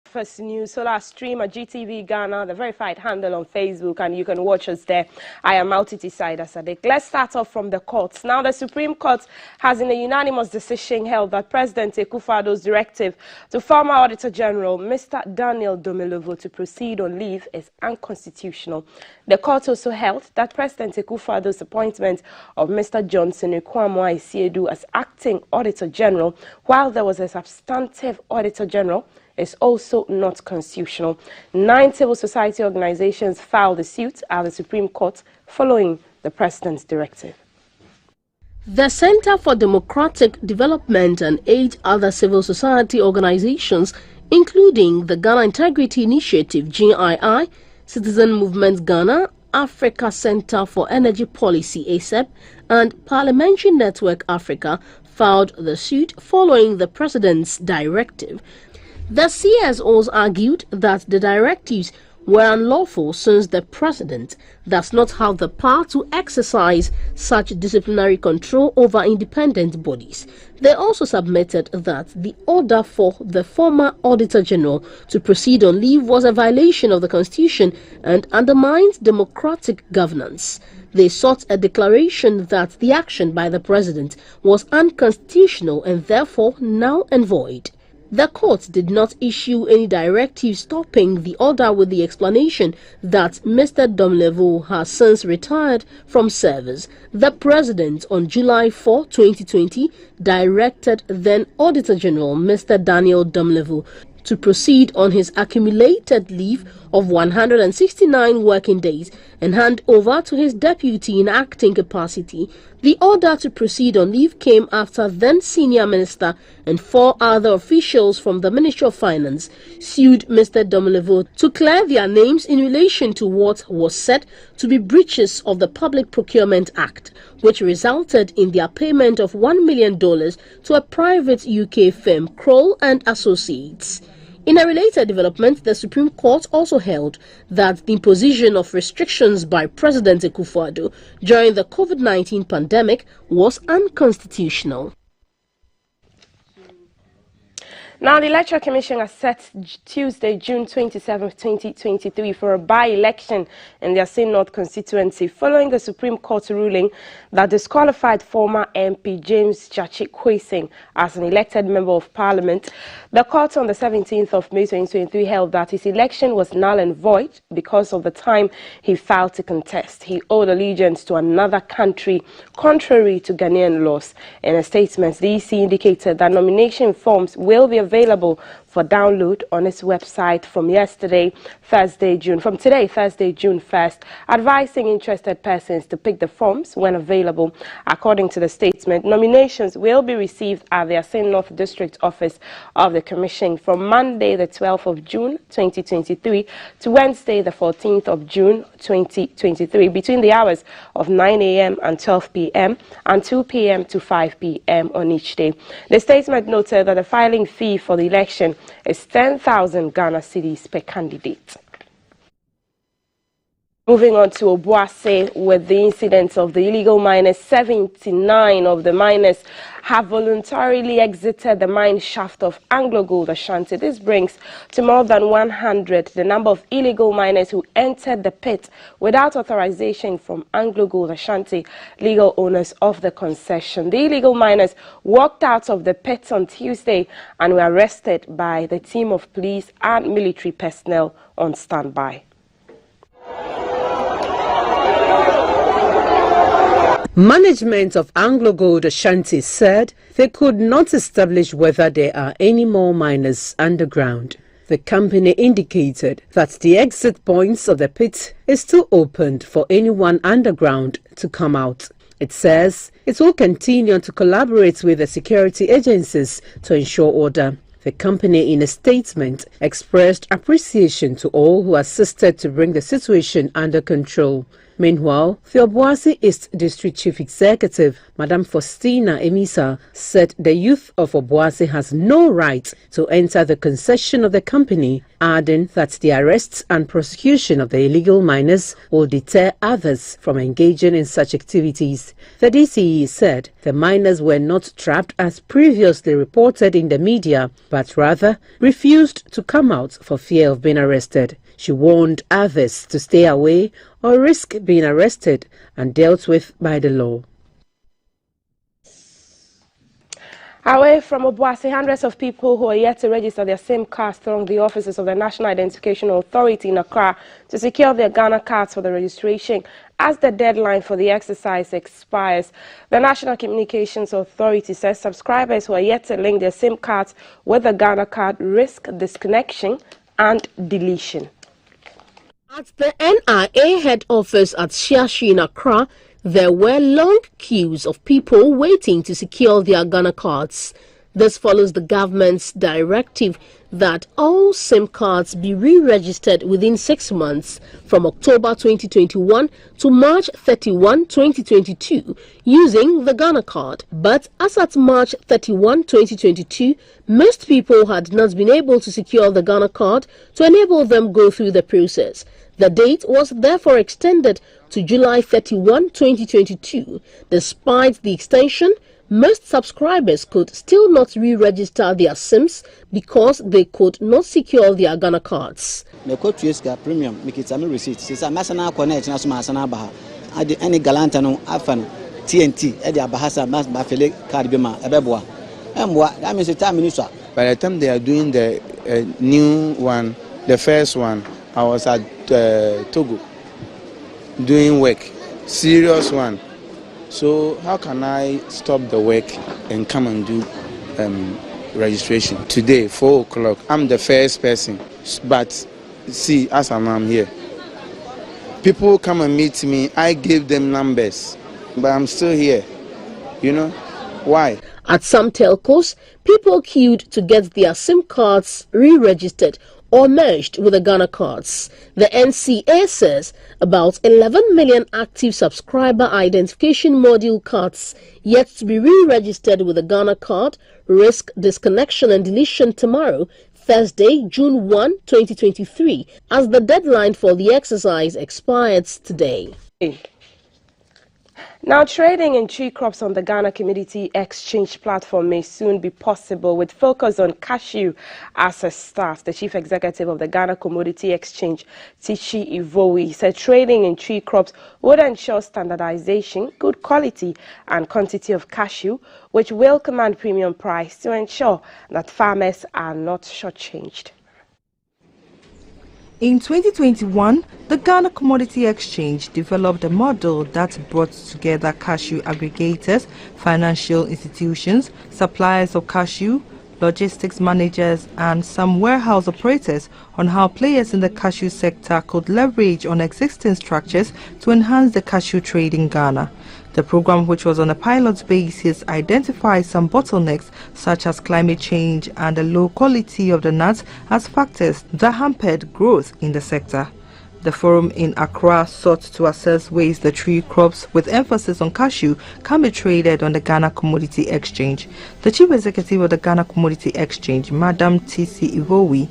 First News Solar Stream at GTV Ghana, the verified handle on Facebook, and you can watch us there. I am Altiti Saida Sadiq. Let's start off from the courts. Now, the Supreme Court has in a unanimous decision held that President Akufo-Addo's directive to former Auditor General Mr. Daniel Domelevo to proceed on leave is unconstitutional. The court also held that President Akufo-Addo's appointment of Mr. Johnson Ekwamu-Asiedu as acting Auditor General, while there was a substantive Auditor General, is also not constitutional. 9 civil society organizations filed a suit at the Supreme Court following the President's directive. The Center for Democratic Development and 8 other civil society organizations, including the Ghana Integrity Initiative (GII), Citizen Movement Ghana, Africa Center for Energy Policy (ACEP), and Parliamentary Network Africa, filed the suit following the President's directive. The CSOs argued that the directives were unlawful since the President does not have the power to exercise such disciplinary control over independent bodies. They also submitted that the order for the former Auditor General to proceed on leave was a violation of the Constitution and undermined democratic governance. They sought a declaration that the action by the President was unconstitutional and therefore null and void. The court did not issue any directive stopping the order with the explanation that Mr. Domelevo has since retired from service. The President, on July 4, 2020, directed then Auditor General Mr. Daniel Domelevo to proceed on his accumulated leave of 169 working days and hand over to his deputy in acting capacity. The order to proceed on leave came after then Senior Minister and 4 other officials from the Ministry of Finance sued Mr. Domelevo to clear their names in relation to what was said to be breaches of the Public Procurement Act, which resulted in their payment of $1 million to a private UK firm, Kroll and Associates. In a related development, the Supreme Court also held that the imposition of restrictions by President Akufo-Addo during the COVID-19 pandemic was unconstitutional. Now, the Electoral Commission has set Tuesday, June 27, 2023 for a by-election in the Asin North constituency following the Supreme Court ruling that disqualified former MP James Chachi Kwesing as an elected member of Parliament. The court on the 17th of May 2023 held that his election was null and void because of the time he filed to contest. He owed allegiance to another country contrary to Ghanaian laws. In a statement, the EC indicated that nomination forms will be available for download on its website from today, Thursday, June 1st, advising interested persons to pick the forms when available. According to the statement, nominations will be received at the Asin North District Office of the Commission from Monday, the 12th of June 2023 to Wednesday, the 14th of June 2023 between the hours of 9 a.m. and 12 p.m. and 2 p.m. to 5 p.m. on each day. The statement noted that the filing fee for the election is 10,000 Ghana cedis per candidate. Moving on to Obuasi with the incident of the illegal miners. 79 of the miners have voluntarily exited the mine shaft of Anglo Gold Ashanti. This brings to more than 100 the number of illegal miners who entered the pit without authorization from Anglo Gold Ashanti, legal owners of the concession. The illegal miners walked out of the pit on Tuesday and were arrested by the team of police and military personnel on standby. Management of Anglo Gold Ashanti said they could not establish whether there are any more miners underground. The company indicated that the exit points of the pit is still opened for anyone underground to come out. It says it will continue to collaborate with the security agencies to ensure order. The company, in a statement, expressed appreciation to all who assisted to bring the situation under control. Meanwhile, the Obuasi East District Chief Executive, Madam Faustina Emisa, said the youth of Obuasi has no right to enter the concession of the company, adding that the arrests and prosecution of the illegal miners will deter others from engaging in such activities. The DCE said the miners were not trapped as previously reported in the media, but rather refused to come out for fear of being arrested. She warned others to stay away or risk being arrested and dealt with by the law. Away from Obuasi, hundreds of people who are yet to register their SIM cards thronged the offices of the National Identification Authority in Accra to secure their Ghana cards for the registration. As the deadline for the exercise expires, the National Communications Authority says subscribers who are yet to link their SIM cards with the Ghana card risk disconnection and deletion. At the NIA head office at Shiashi in Accra, there were long queues of people waiting to secure their Ghana cards. This follows the government's directive that all SIM cards be re-registered within 6 months from October 2021 to March 31, 2022 using the Ghana card. But as at March 31, 2022, most people had not been able to secure the Ghana card to enable them go through the process. The date was therefore extended to July 31, 2022. Despite the extension, most subscribers could still not re-register their SIMs because they could not secure their Ghana cards. Premium, receipt. Since I'm connect, any galantano, afan, TNT, Eddie Bahasa, Mas Bafele, Cardibima, Ebeboa. And what that means the time minister. By the time they are doing the new one, the first one, I was at Togo doing work, serious one. So how can I stop the work and come and do registration? Today, 4 o'clock, I'm the first person. But see, as I'm here, people come and meet me. I give them numbers, but I'm still here. You know, why? At some telcos, people queued to get their SIM cards re-registered or merged with the Ghana cards. The NCA says about 11 million active subscriber identification module cards yet to be re-registered with the Ghana card risk disconnection and deletion tomorrow, Thursday, June 1, 2023, as the deadline for the exercise expires today. Now, trading in tree crops on the Ghana Commodity Exchange platform may soon be possible with focus on cashew as a start. The chief executive of the Ghana Commodity Exchange, Tichi Ivowi, said trading in tree crops would ensure standardization, good quality and quantity of cashew, which will command premium price to ensure that farmers are not shortchanged. In 2021, the Ghana Commodity Exchange developed a model that brought together cashew aggregators, financial institutions, suppliers of cashew, logistics managers and some warehouse operators on how players in the cashew sector could leverage on existing structures to enhance the cashew trade in Ghana. The program, which was on a pilot basis, identified some bottlenecks such as climate change and the low quality of the nuts as factors that hampered growth in the sector. The forum in Accra sought to assess ways the tree crops, with emphasis on cashew, can be traded on the Ghana Commodity Exchange. The chief executive of the Ghana Commodity Exchange, Madam Tichi Ivowi,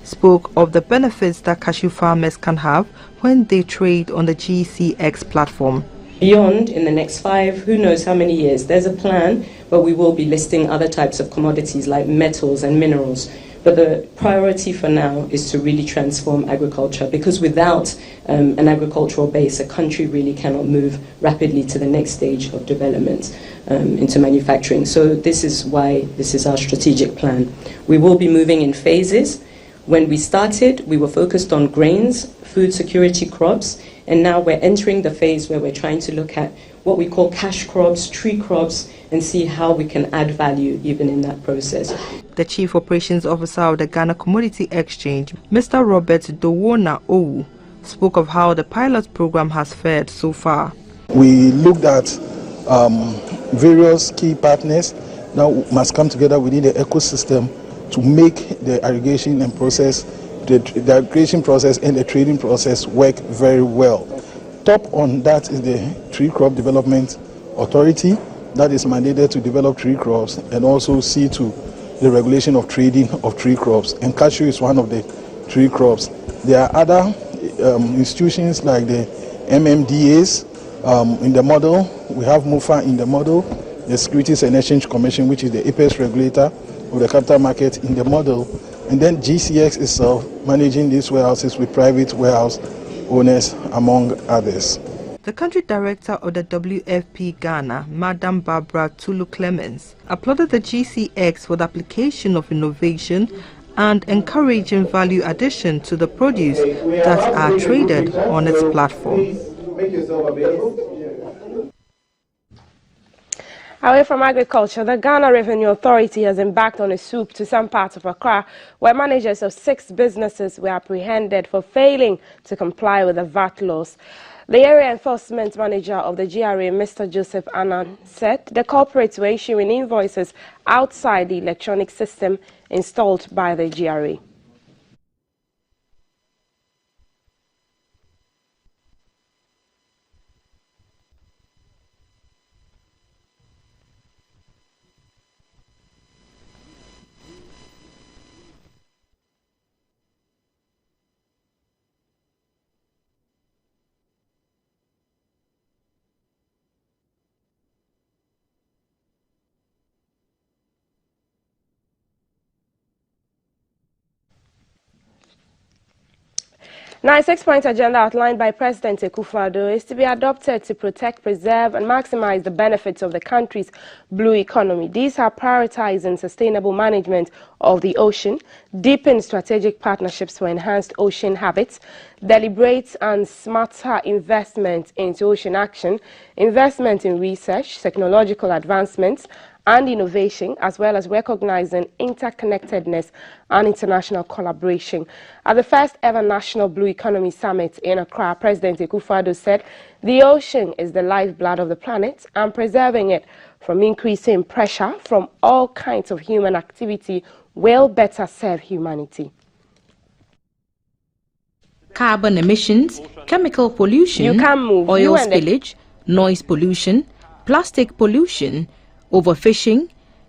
spoke of the benefits that cashew farmers can have when they trade on the GCX platform. Beyond, in the next 5, who knows how many years, there's a plan where we will be listing other types of commodities like metals and minerals. But the priority for now is to really transform agriculture, because without an agricultural base, a country really cannot move rapidly to the next stage of development into manufacturing. So this is why this is our strategic plan. We will be moving in phases. When we started, we were focused on grains, food security crops, and now we're entering the phase where we're trying to look at what we call cash crops, tree crops, and see how we can add value even in that process. The Chief Operations Officer of the Ghana Commodity Exchange, Mr. Robert Dowona Owu, spoke of how the pilot program has fared so far. We looked at various key partners that must come together within the ecosystem to make the aggregation and process, the aggregation process and the trading process work very well. Top on that is the Tree Crop Development Authority that is mandated to develop tree crops and also see to the regulation of trading of tree crops. And cashew is one of the tree crops. There are other institutions like the MMDAs in the model. We have MOFA in the model, the Securities and Exchange Commission, which is the apex regulator of the capital market in the model, and then GCX itself managing these warehouses with private warehouse owners, among others. The country director of the WFP Ghana, Madam Barbara Tulu Clemens, applauded the GCX for the application of innovation and encouraging value addition to the produce that are traded on its platform. Away from agriculture, the Ghana Revenue Authority has embarked on a swoop to some parts of Accra, where managers of 6 businesses were apprehended for failing to comply with the VAT laws. The area enforcement manager of the GRA, Mr. Joseph Annan, said the corporates were issuing invoices outside the electronic system installed by the GRA. Now, a 6-point agenda outlined by President Akufo-Addo is to be adopted to protect, preserve and maximize the benefits of the country's blue economy. These are prioritizing sustainable management of the ocean, deepen strategic partnerships for enhanced ocean habits, deliberate and smarter investment into ocean action, investment in research, technological advancements, and innovation, as well as recognizing interconnectedness and international collaboration. At the first ever National Blue Economy Summit in Accra, President Akufo-Addo said the ocean is the lifeblood of the planet, and preserving it from increasing pressure from all kinds of human activity will better serve humanity. Carbon emissions, chemical pollution, oil spillage, noise pollution, plastic pollution, overfishing,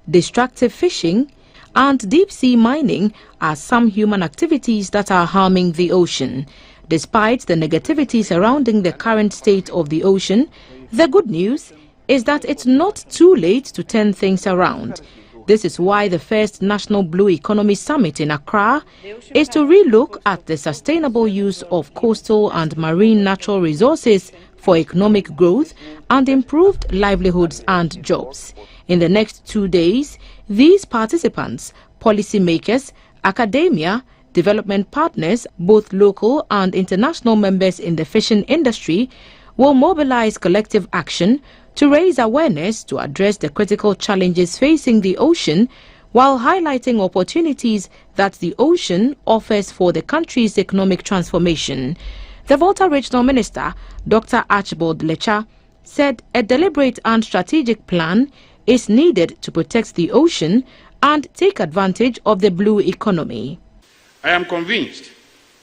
destructive fishing, and deep-sea mining are some human activities that are harming the ocean. Despite the negativity surrounding the current state of the ocean, the good news is that it's not too late to turn things around. This is why the first National Blue Economy Summit in Accra is to relook at the sustainable use of coastal and marine natural resources for economic growth and improved livelihoods and jobs. In the next 2 days, these participants, policymakers, academia, development partners, both local and international members in the fishing industry, will mobilize collective action to raise awareness to address the critical challenges facing the ocean, while highlighting opportunities that the ocean offers for the country's economic transformation. The Volta Regional Minister, Dr. Archibald Lecha, said a deliberate and strategic plan is needed to protect the ocean and take advantage of the blue economy. I am convinced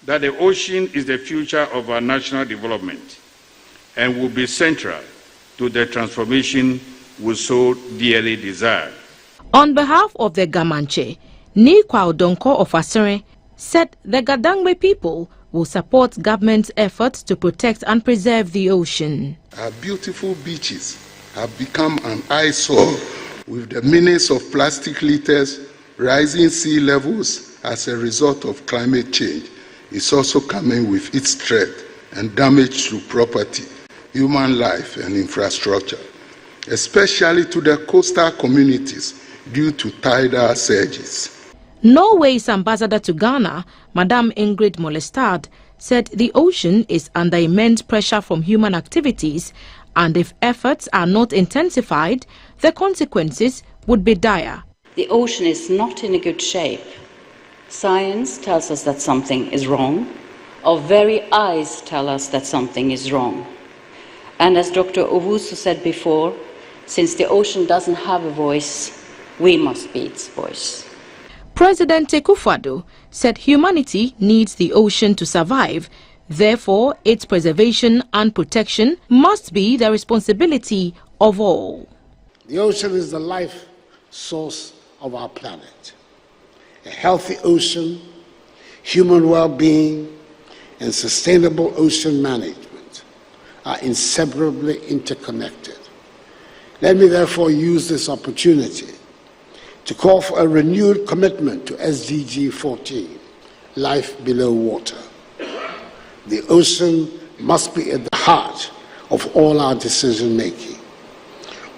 that the ocean is the future of our national development and will be central to the transformation we so dearly desire. On behalf of the Gamanche, Nikwa Odonko of Asere said the Gadangme people will support government's efforts to protect and preserve the ocean. Our beautiful beaches have become an eyesore with the menace of plastic litters, rising sea levels as a result of climate change. It's also coming with its threat and damage to property, human life and infrastructure, especially to the coastal communities due to tidal surges. Norway's ambassador to Ghana, Madame Ingrid Molestad, said the ocean is under immense pressure from human activities, and if efforts are not intensified, the consequences would be dire. The ocean is not in a good shape. Science tells us that something is wrong. Our very eyes tell us that something is wrong. And as Dr. Owusu said before, since the ocean doesn't have a voice, we must be its voice. President Akufo-Addo said humanity needs the ocean to survive. Therefore, its preservation and protection must be the responsibility of all. The ocean is the life source of our planet. A healthy ocean, human well-being, and sustainable ocean management are inseparably interconnected. Let me therefore use this opportunity to call for a renewed commitment to SDG 14, Life Below Water. The ocean must be at the heart of all our decision-making.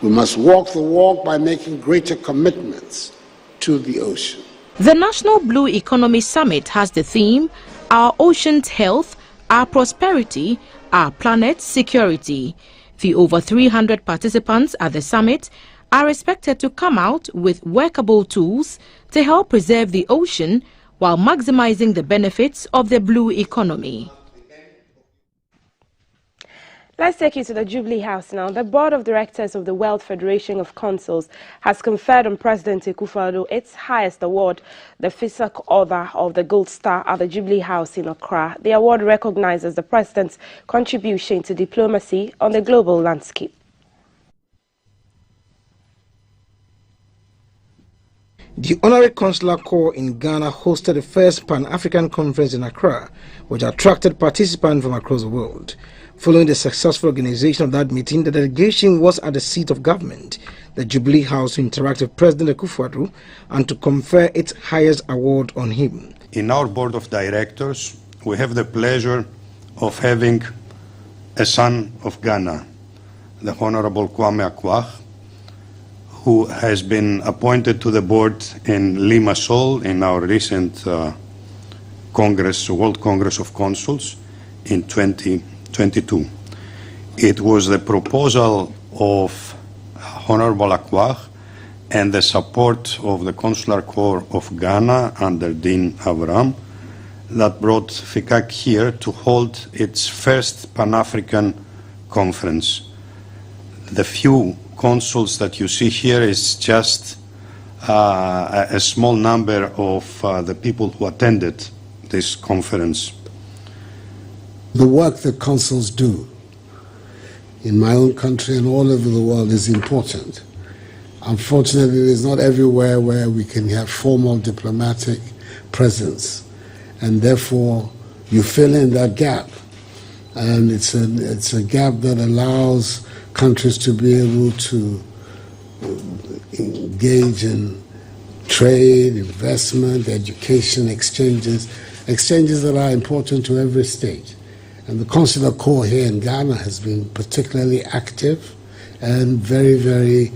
We must walk the walk by making greater commitments to the ocean. The National Blue Economy Summit has the theme, Our Ocean's Health, Our Prosperity, Our Planet's Security. The over 300 participants at the summit are expected to come out with workable tools to help preserve the ocean while maximizing the benefits of the blue economy. Let's take you to the Jubilee House now. The Board of Directors of the World Federation of Consuls has conferred on President Akufo-Addo its highest award, the FISAC Order of the Gold Star at the Jubilee House in Accra. The award recognizes the President's contribution to diplomacy on the global landscape. The Honorary Consular Corps in Ghana hosted the first Pan-African Conference in Accra, which attracted participants from across the world. Following the successful organization of that meeting, the delegation was at the seat of government, the Jubilee House, to interact with President Akufo-Addo and to confer its highest award on him. In our board of directors, we have the pleasure of having a son of Ghana, the Honorable Kwame Akwah, who has been appointed to the board in Limassol in our recent World Congress of Consuls in 2022. It was the proposal of Honorable Akwah and the support of the Consular Corps of Ghana under Dean Avram that brought FICAC here to hold its first Pan-African conference. The few consuls that you see here is just a small number of the people who attended this conference. The work that consuls do in my own country and all over the world is important. Unfortunately, it is not everywhere where we can have formal diplomatic presence, and therefore you fill in that gap. And it's a gap that allows countries to be able to engage in trade, investment, education, exchanges that are important to every state. And the Consular Corps here in Ghana has been particularly active and very, very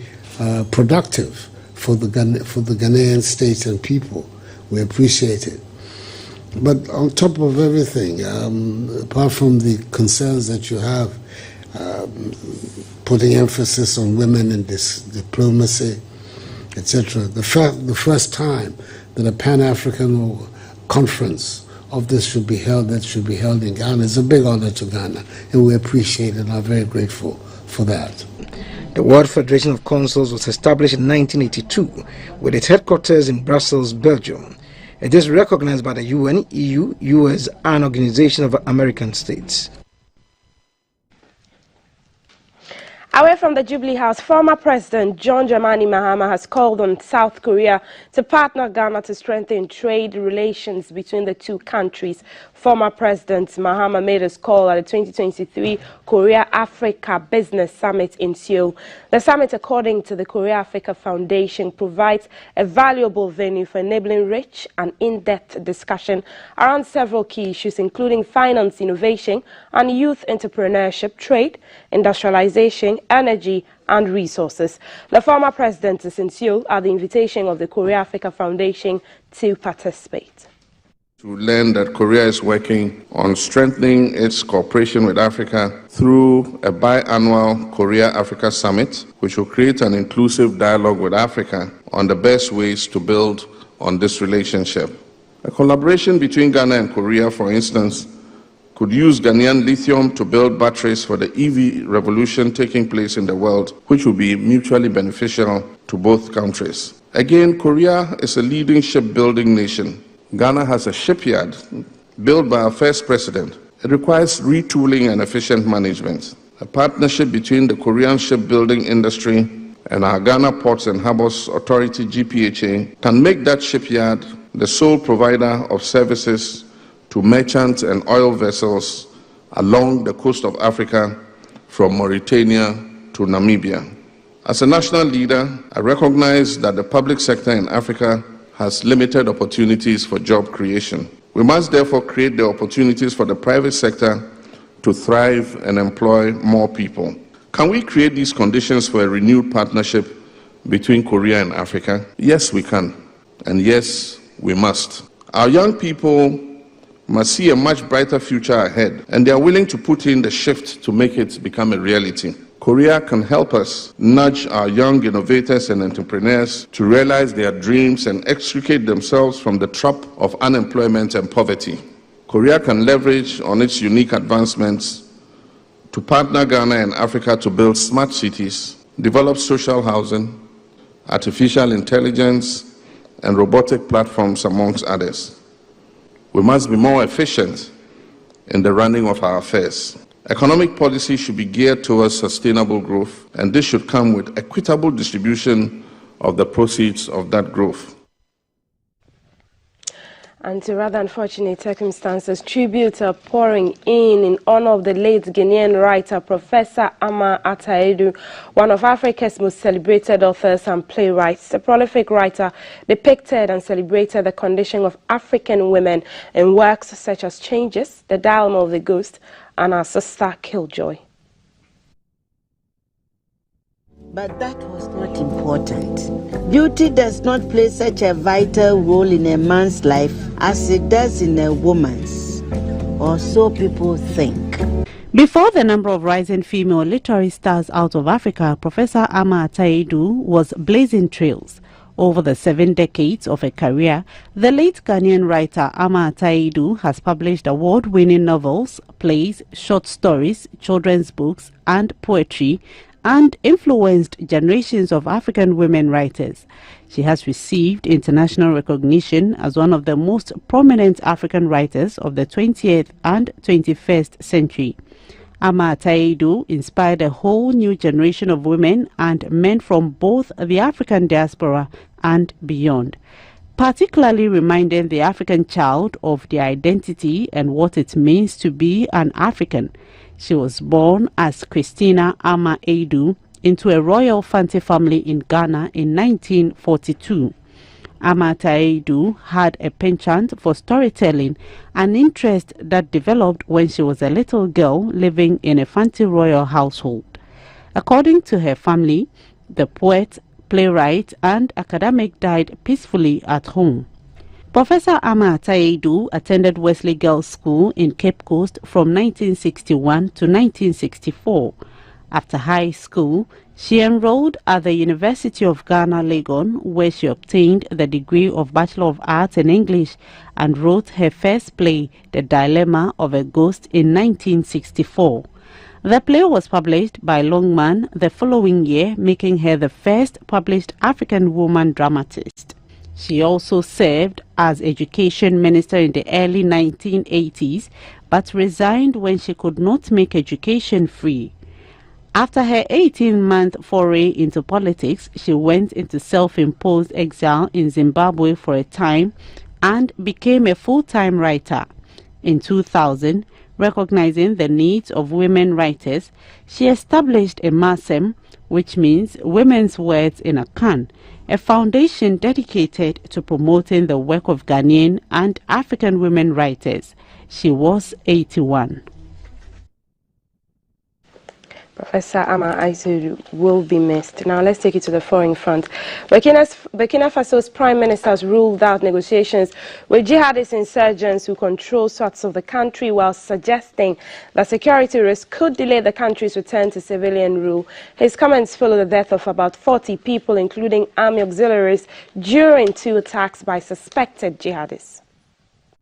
productive for the Ghanaian state and people. We appreciate it. But on top of everything, apart from the concerns that you have, putting emphasis on women in this diplomacy, etc., the first time that a Pan-African conference of this should be held in Ghana is a big honor to Ghana, and we appreciate and are very grateful for that. The World Federation of Consuls was established in 1982 with its headquarters in Brussels, Belgium. It is recognized by the UN, EU, US, and Organization of American States. Away from the Jubilee House, former President John Dramani Mahama has called on South Korea to partner Ghana to strengthen trade relations between the two countries. Former President Mahama made his call at the 2023 Korea-Africa Business Summit in Seoul. The summit, according to the Korea-Africa Foundation, provides a valuable venue for enabling rich and in-depth discussion around several key issues, including finance, innovation, and youth entrepreneurship, trade, industrialization, energy, and resources. The former president is in Seoul at the invitation of the Korea-Africa Foundation to participate. To learn that Korea is working on strengthening its cooperation with Africa through a biannual Korea-Africa Summit, which will create an inclusive dialogue with Africa on the best ways to build on this relationship. A collaboration between Ghana and Korea, for instance, could use Ghanaian lithium to build batteries for the EV revolution taking place in the world, which will be mutually beneficial to both countries. Again, Korea is a leading shipbuilding nation. Ghana has a shipyard built by our first president, It requires retooling and efficient management. A partnership between the Korean shipbuilding industry and our Ghana Ports and Harbours Authority, GPHA, can make that shipyard the sole provider of services to merchant and oil vessels along the coast of Africa from Mauritania to Namibia. As a national leader, I recognize that the public sector in Africa has limited opportunities for job creation. We must therefore create the opportunities for the private sector to thrive and employ more people. Can we create these conditions for a renewed partnership between Korea and Africa? Yes, we can. And yes, we must. Our young people must see a much brighter future ahead, and they are willing to put in the shift to make it become a reality. Korea can help us nudge our young innovators and entrepreneurs to realize their dreams and extricate themselves from the trap of unemployment and poverty. Korea can leverage on its unique advancements to partner Ghana and Africa to build smart cities, develop social housing, artificial intelligence, and robotic platforms, amongst others. We must be more efficient in the running of our affairs. Economic policy should be geared towards sustainable growth, and this should come with equitable distribution of the proceeds of that growth. And to rather unfortunate circumstances, tributes are pouring in honor of the late Ghanaian writer, Professor Ama Ata-Edu, one of Africa's most celebrated authors and playwrights. The prolific writer depicted and celebrated the condition of African women in works such as Changes, The Dilemma of the Ghost, and Our Sister Killjoy. But that was not important. Beauty does not play such a vital role in a man's life as it does in a woman's, or so people think. Before the number of rising female literary stars out of Africa, Professor Ama Ata-Edu was blazing trails. Over the 7 decades of her career, the late Ghanaian writer Ama Ata-Edu has published award-winning novels, plays, short stories, children's books, and poetry, and influenced generations of African women writers. She has received international recognition as one of the most prominent African writers of the 20th and 21st century. Ama Ata-Edu inspired a whole new generation of women and men from both the African diaspora and beyond, particularly reminding the African child of their identity and what it means to be an African. She was born as Christina Ama Edu into a royal Fante family in Ghana in 1942. Ama Ata-Edu had a penchant for storytelling, an interest that developed when she was a little girl living in a Fante royal household. According to her family, the poet, playwright, and academic died peacefully at home. Professor Ama Ata-Edu attended Wesley Girls' School in Cape Coast from 1961 to 1964. After high school, she enrolled at the University of Ghana, Legon, where she obtained the degree of Bachelor of Arts in English and wrote her first play, The Dilemma of a Ghost, in 1964. The play was published by Longman the following year, making her the first published African woman dramatist. She also served as education minister in the early 1980s, but resigned when she could not make education free. After her 18-month foray into politics, she went into self-imposed exile in Zimbabwe for a time and became a full-time writer. In 2000, recognizing the needs of women writers, she established a MASEM, which means Women's Words in a Can, a foundation dedicated to promoting the work of Ghanaian and African women writers. She was 81. Professor Ama Ata-Edu will be missed. Now let's take it to the foreign front. Burkina Faso's prime minister has ruled out negotiations with jihadist insurgents who control parts of the country, while suggesting that security risks could delay the country's return to civilian rule. His comments follow the death of about 40 people, including army auxiliaries, during 2 attacks by suspected jihadists.